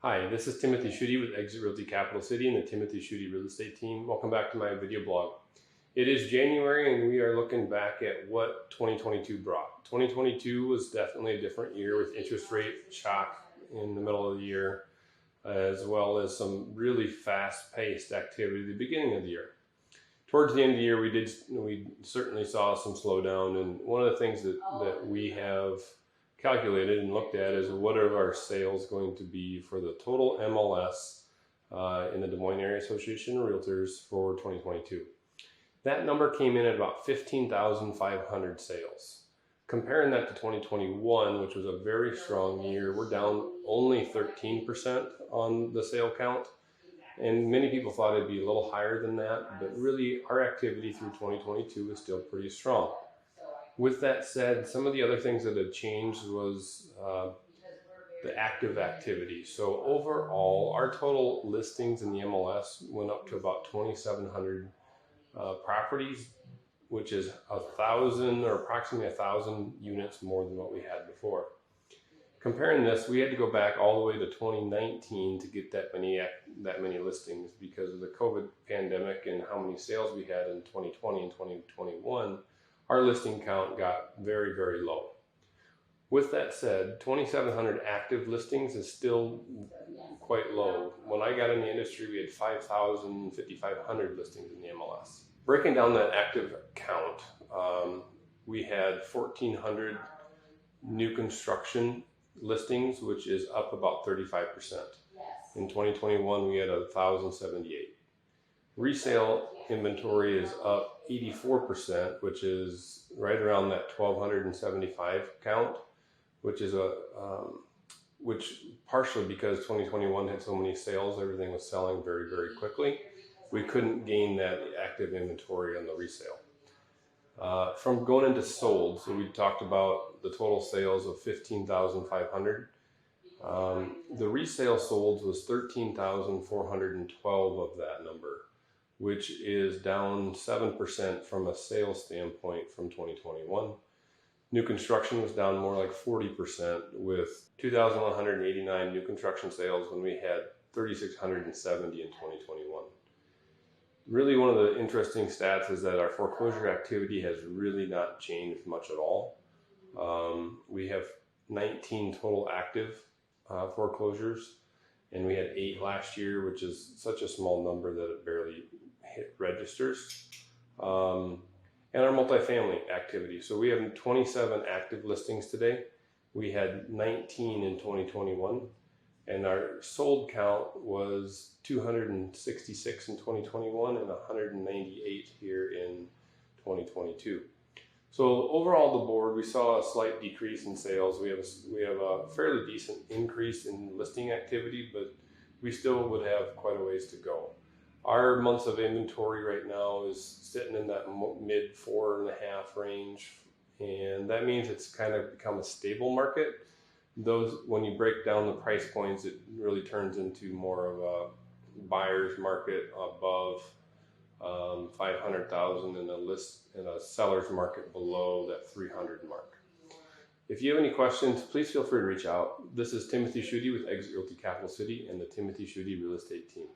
Hi, this is Timothy Schutte with Exit Realty Capital City and the Timothy Schutte Real Estate Team. Welcome back to my video blog. It is January and we are looking back at what 2022 brought. 2022 was definitely a different year with interest rate shock in the middle of the year, as well as some really fast-paced activity at the beginning of the year. Towards the end of the year, we certainly saw some slowdown, and one of the things that we have calculated and looked at is what are our sales going to be for the total MLS in the Des Moines Area Association of Realtors for 2022. That number came in at about 15,500 sales. Comparing that to 2021, which was a very strong year, we're down only 13% on the sale count. And many people thought it'd be a little higher than that, but really our activity through 2022 is still pretty strong. With that said, some of the other things that had changed was the active activity. So overall, our total listings in the MLS went up to about 2,700 properties, which is 1,000 or approximately 1,000 units more than what we had before. Comparing this, we had to go back all the way to 2019 to get that many listings because of the COVID pandemic and how many sales we had in 2020 and 2021. Our listing count got very, very low. With that said, 2,700 active listings is still quite low. When I got in the industry, we had 5,500 listings in the MLS. Breaking down that active count, we had 1,400 new construction listings, which is up about 35%. In 2021, we had 1,078. Resale inventory is up 84%, which is right around that 1,275 count, which is which partially because 2021 had so many sales, everything was selling very, very quickly. We couldn't gain that active inventory on the resale. From going into sold, so we talked about the total sales of 15,500. The resale solds was 13,412 of that number, which is down 7% from a sales standpoint from 2021. New construction was down more like 40% with 2,189 new construction sales when we had 3,670 in 2021. Really one of the interesting stats is that our foreclosure activity has really not changed much at all. We have 19 total active foreclosures, and we had 8 last year, which is such a small number that it barely hit registers. And our multifamily activity. So we have 27 active listings today. We had 19 in 2021, and our sold count was 266 in 2021 and 198 here in 2022. So overall, the board, we saw a slight decrease in sales. We have a fairly decent increase in listing activity, but we still would have quite a ways to go. Our months of inventory right now is sitting in that mid 4.5 range, and that means it's kind of become a stable market. When you break down the price points, it really turns into more of a buyer's market above 500,000 and a seller's market below that 300 mark. If you have any questions, please feel free to reach out. This is Timothy Schutte with Exit Realty Capital City and the Timothy Schutte Real Estate Team.